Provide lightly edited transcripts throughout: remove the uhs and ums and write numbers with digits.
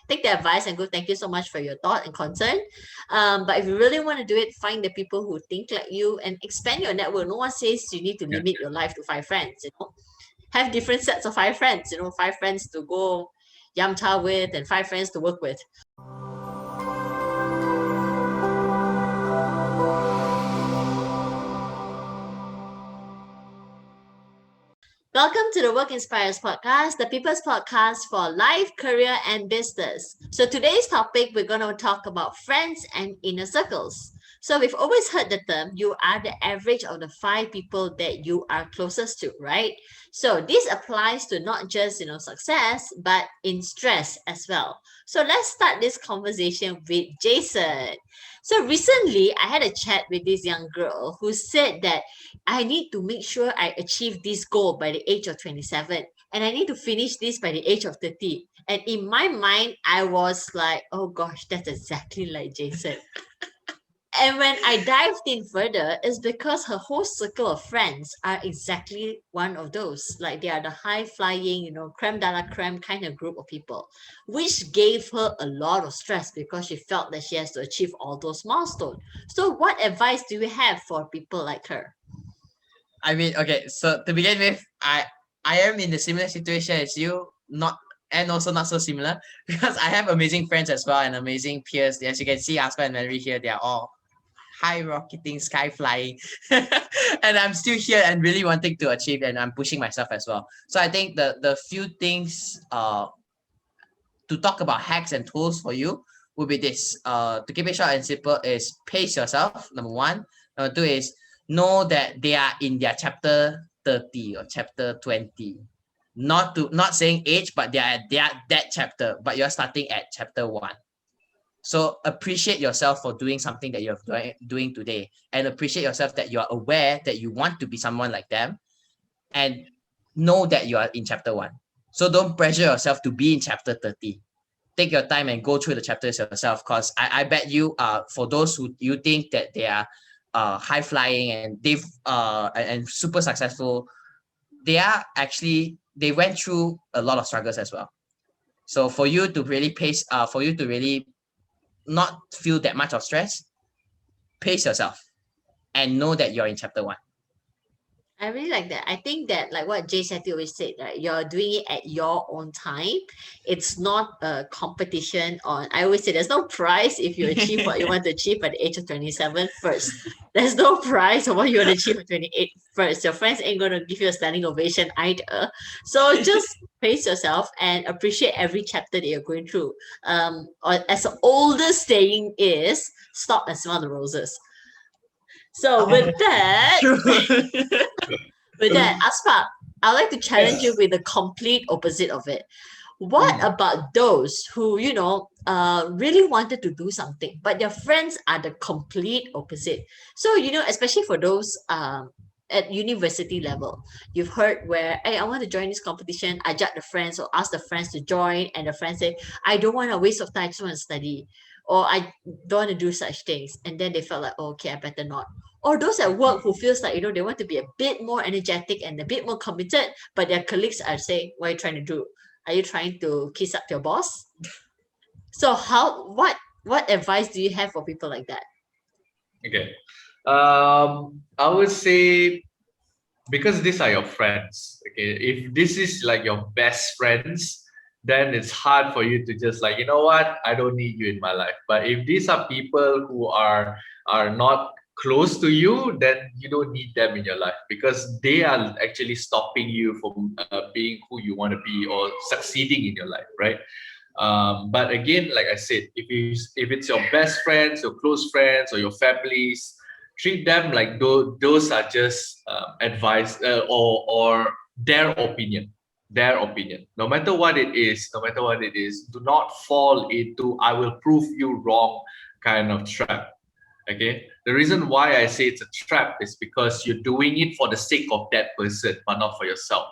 take the advice and go, thank you so much for your thought and concern. But if you really want to do it, find the people who think like you and expand your network. No one says you need to Yeah. limit your life to 5 friends, have different sets of 5 friends, 5 friends to go yum cha with and 5 friends to work with. Welcome to the Work Inspires podcast, the people's podcast for life, career, and business. So, today's topic, we're going to talk about friends and inner circles. So, we've always heard the term, you are the average of the 5 people that you are closest to, right? So, this applies to not just, success, but in stress as well. So, let's start this conversation with Jason. So, recently, I had a chat with this young girl who said that I need to make sure I achieve this goal by the age of 27, and I need to finish this by the age of 30. And in my mind, I was like, oh gosh, that's exactly like Jason. And when I dived in further, it's because her whole circle of friends are exactly one of those. Like they are the high flying, creme de la creme kind of group of people, which gave her a lot of stress because she felt that she has to achieve all those milestones. So, what advice do you have for people like her? I mean, okay, so to begin with, I am in the similar situation as you, not and also not so similar because I have amazing friends as well and amazing peers. As you can see, Aspa and Mary here, they are all high rocketing, sky flying, and I'm still here and really wanting to achieve, and I'm pushing myself as well. So I think the few things to talk about hacks and tools for you would be this. To keep it short and simple is pace yourself. Number one. Number two is know that they are in their chapter 30 or chapter 20. Not saying age, but they are that chapter, but you're starting at chapter 1. So appreciate yourself for doing something that you're doing today, and appreciate yourself that you're aware that you want to be someone like them, and know that you are in chapter 1. So don't pressure yourself to be in chapter 30. Take your time and go through the chapters yourself, because I bet you for those who you think that they are high flying and and super successful, they went through a lot of struggles as well. So for you to really for you to really not feel that much of stress, pace yourself and know that you're in chapter 1. I really like that. I think that, like what Jay Shetty always said, right? You're doing it at your own time. It's not a competition on. I always say there's no prize if you achieve what you want to achieve at the age of 27 first. There's no prize of what you want to achieve at 28 first. Your friends ain't going to give you a standing ovation either. So just pace yourself and appreciate every chapter that you're going through. Or as the oldest saying is, stop and smell the roses. So with that, True. with that, Aspa, I'd like to challenge you Yes. with the complete opposite of it. What Mm. about those who, really wanted to do something, but their friends are the complete opposite? So, especially for those at university level, you've heard where, hey, I want to join this competition. I judge the friends or ask the friends to join, and the friends say, I don't want to waste of time, I just want to study, or I don't want to do such things. And then they felt like, oh, okay, I better not. Or those at work who feels like, they want to be a bit more energetic and a bit more committed, but their colleagues are saying, what are you trying to do? Are you trying to kiss up to your boss? So what advice do you have for people like that? Okay. I would say, because these are your friends. Okay, if this is like your best friends, then it's hard for you to just like, you know what, I don't need you in my life. But if these are people who are not close to you, then you don't need them in your life, because they are actually stopping you from being who you want to be or succeeding in your life, right? But again, like I said, if it's your best friends, your close friends, or your families, treat them like those are just advice, or their opinion. Their opinion, no matter what it is, do not fall into "I will prove you wrong" kind of trap. Okay, the reason why I say it's a trap is because you're doing it for the sake of that person, but not for yourself.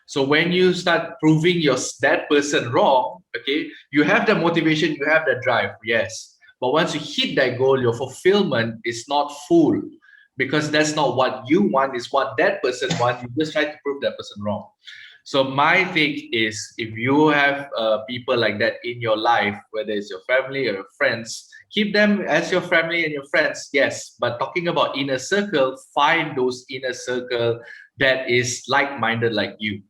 So when you start proving that person wrong, okay, you have the motivation, you have the drive, yes. But once you hit that goal, your fulfillment is not full, because that's not what you want, is what that person wants. You just try to prove that person wrong. So my take is, if you have people like that in your life, whether it's your family or your friends, keep them as your family and your friends. Yes, but talking about inner circle, find those inner circle that is like-minded like you,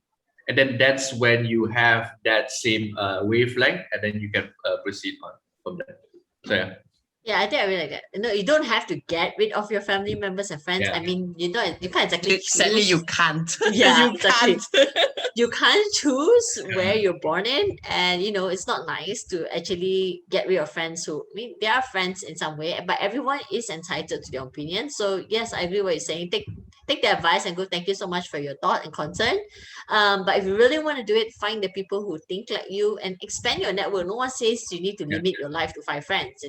and then that's when you have that same wavelength, and then you can proceed on from there. So yeah, Yeah, I think I really like that. No, you don't have to get rid of your family members and friends. I yeah, mean, you can't exactly Sadly, you choose. can't. Yeah, You exactly. can't. You can't choose where yeah, you're born in, and it's not nice to actually get rid of friends who, I mean, they are friends in some way, but everyone is entitled to their opinion. So yes, I agree what you're saying. Take the advice and go, thank you so much for your thought and concern. But if you really want to do it, find the people who think like you and expand your network. No one says you need to yeah. limit your life to five friends.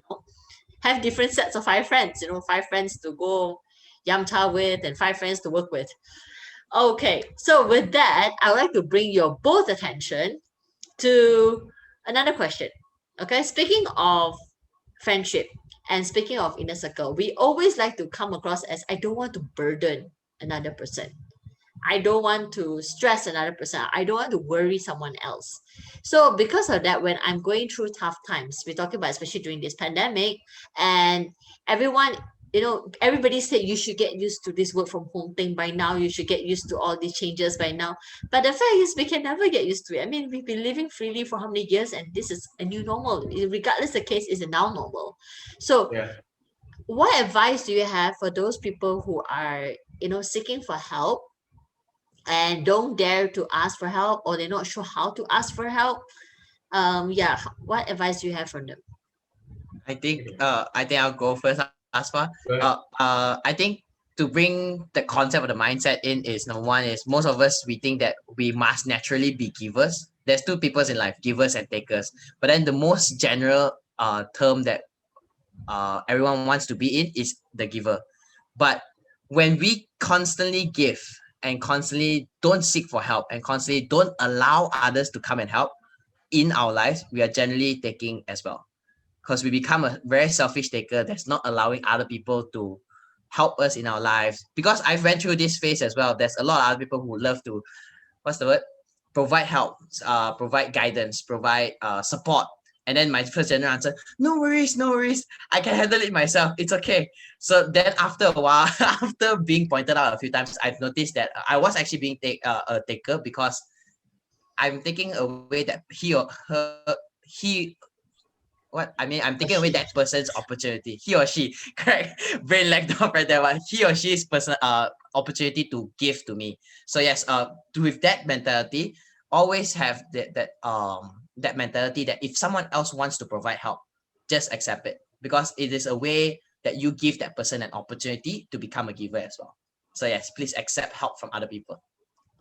Have different sets of five friends. Five friends to go yum cha with and five friends to work with. Okay, so with that, I would like to bring your both attention to another question. Okay, speaking of friendship and speaking of inner circle, we always like to come across as, I don't want to burden another person. I don't want to stress another person. I don't want to worry someone else. So because of that, when I'm going through tough times, we're talking about especially during this pandemic, and everyone, everybody said you should get used to this work from home thing by now. You should get used to all these changes by now. But the fact is, we can never get used to it. I mean, we've been living freely for how many years, and this is a new normal. Regardless, the case is a now normal. So, Yeah. what advice do you have for those people who are, seeking for help and don't dare to ask for help, or they're not sure how to ask for help? Yeah, what advice do you have for them? I think I'll go first, Aspa. Right. I think to bring the concept of the mindset in is, number one is, most of us, we think that we must naturally be givers. There's two peoples in life, givers and takers. But then the most general term that everyone wants to be in is the giver. But when we constantly give and constantly don't seek for help and constantly don't allow others to come and help in our lives, we are generally taking as well, because we become a very selfish taker that's not allowing other people to help us in our lives. Because I've went through this phase as well. There's a lot of other people who love to, what's the word, provide help, provide guidance, provide support. And then my first general answer, no worries, no worries, I can handle it myself, it's okay. So then after a while, after being pointed out a few times, I've noticed that I was actually being a taker, because I'm taking away that he or her, he, I'm taking Or away that she? person's opportunity. He or she, correct? Brain lagged off right there. One. He or she's person opportunity to give to me. So yes, with that mentality, always have that mentality that if someone else wants to provide help, just accept it, because it is a way that you give that person an opportunity to become a giver as well. So yes, please accept help from other people.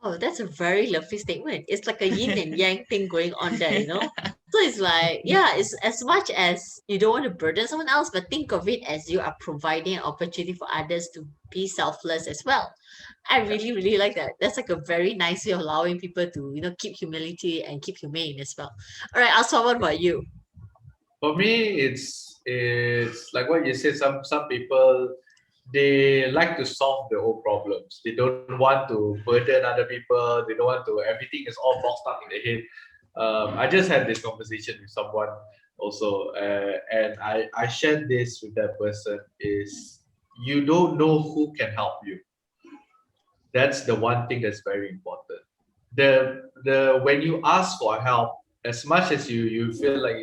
Oh, that's a very lovely statement. It's like a yin and yang thing going on there. So it's like, yeah, it's as much as you don't want to burden someone else, but think of it as you are providing an opportunity for others to be selfless as well. I Yeah. really, really like that. That's like a very nice way of allowing people to, keep humility and keep humane as well. All right, Aswa, what about you? For me, it's like what you said. Some people, they like to solve their own problems. They don't want to burden other people. They don't want to. Everything is all boxed up in the head. I just had this conversation with someone also, and I shared this with that person. Is you don't know who can help you. That's the one thing that's very important. The when you ask for help, as much as you feel like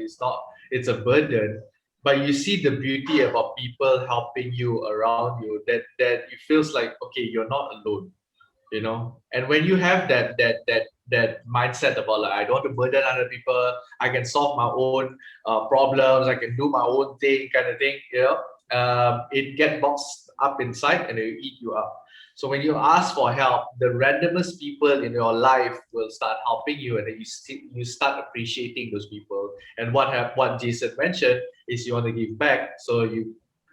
it's a burden, but you see the beauty about people helping you around you, that it feels like, okay, you're not alone, and when you have that mindset about, like, I don't want to burden other people, I can solve my own problems, I can do my own thing, kind of thing, it get boxed up inside and it will eat you up. So when you ask for help, the randomest people in your life will start helping you, and then you start appreciating those people. And what Jason mentioned is, you want to give back, so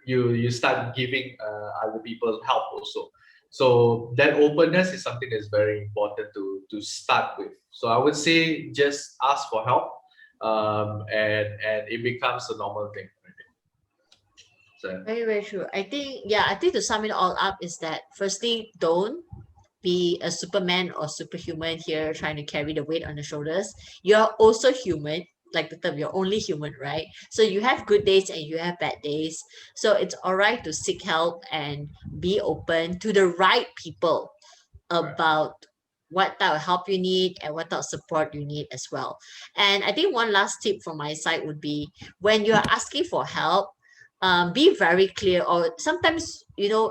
you start giving other people help also. So that openness is something that's very important to start with. So I would say, just ask for help, and it becomes a normal thing. So Very, very true. I think to sum it all up is that, firstly, don't be a superman or superhuman here trying to carry the weight on the shoulders. You're also human, like the term, you're only human, right? So you have good days and you have bad days. So it's all right to seek help and be open to the right people Right. about what type of help you need and what type of support you need as well. And I think one last tip from my side would be when you're asking for help, be very clear. Or sometimes,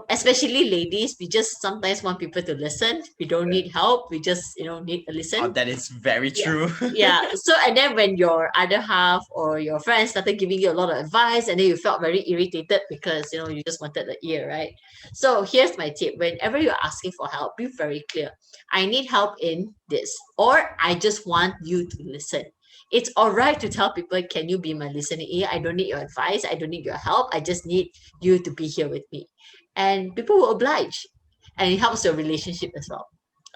especially ladies, we just sometimes want people to listen. We don't Yeah. need help. We just, need to Oh, listen. that is very Yeah. true. Yeah. So, and then when your other half or your friends started giving you a lot of advice, and then you felt very irritated because, you just wanted the ear, right? So, here's my tip: whenever you're asking for help, be very clear. I need help in this, or I just want you to listen. It's all right to tell people, can you be my listening ear? I don't need your advice. I don't need your help. I just need you to be here with me. And people will oblige. And it helps your relationship as well.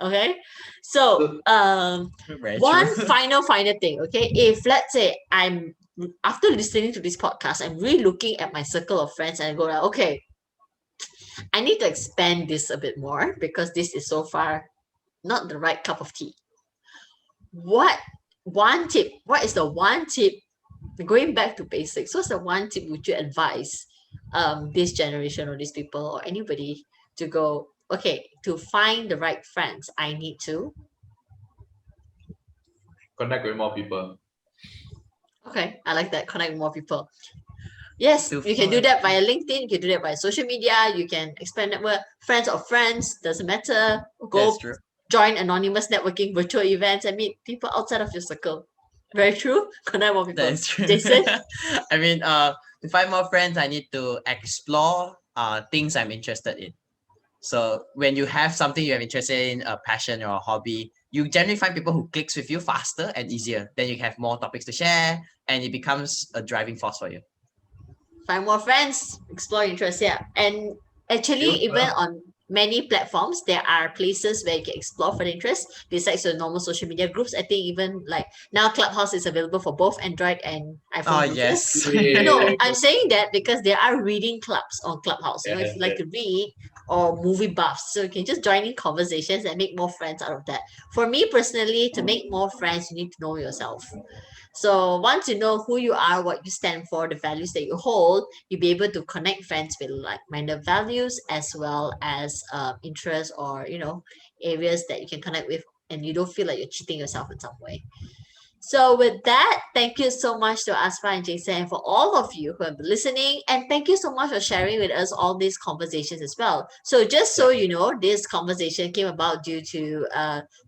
Okay. So, So Very true. one final thing, okay? If let's say I'm after listening to this podcast, I'm really looking at my circle of friends and I go like, okay, I need to expand this a bit more because this is so far not the right cup of tea. What one tip? What is the one tip going back to basics? What's the one tip would you advise this generation or these people or anybody to go, okay, to find the right friends, I need to connect with more people. okay, I like that, connect with more people. Yes, To you can do find- that via LinkedIn. You can do that via social media. You can expand network, friends of friends, doesn't matter. Go That's true. join anonymous networking virtual events and meet people outside of your circle. Very true. Connect more people. That is true. Jason? I mean, to find more friends, I need to explore things I'm interested in. So when you have something you have interested in, a passion or a hobby, you generally find people who clicks with you faster and easier. Then you have more topics to share, and it becomes a driving force for you. Find more friends, explore interests. Yeah. And actually, You even on many platforms, there are places where you can explore for the interests besides your normal social media groups. I think even like now Clubhouse is available for both Android and Oh iPhone users. yes. No, I'm saying that because there are reading clubs on Clubhouse. If you like yeah. to read or movie buffs, so you can just join in conversations and make more friends out of that. For me personally, to make more friends, you need to know yourself. So once you know who you are, what you stand for, the values that you hold, you'll be able to connect friends with like-minded values as well as interests or areas that you can connect with, and you don't feel like you're cheating yourself in some way. So with that, thank you so much to Aspa and Jason and for all of you who have been listening. And thank you so much for sharing with us all these conversations as well. So just so you know, this conversation came about due to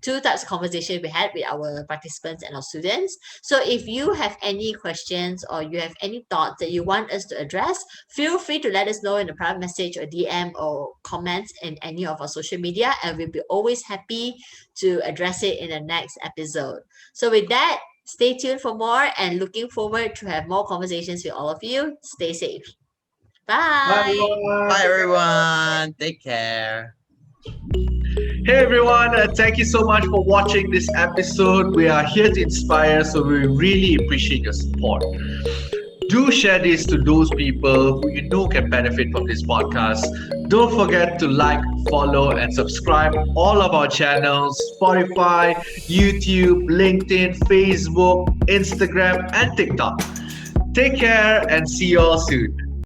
two types of conversation we had with our participants and our students. So if you have any questions or you have any thoughts that you want us to address, feel free to let us know in a private message or DM or comments in any of our social media, and we'll be always happy to address it in the next episode. So with that, stay tuned for more and looking forward to have more conversations with all of you. Stay safe. Bye Bye. everyone. Bye everyone. Take care. Hey everyone, thank you so much for watching this episode. We are here to inspire, so we really appreciate your support. Do share this to those people who you know can benefit from this podcast. Don't forget to like, follow, and subscribe all of our channels: Spotify, YouTube, LinkedIn, Facebook, Instagram, and TikTok. Take care and see you all soon.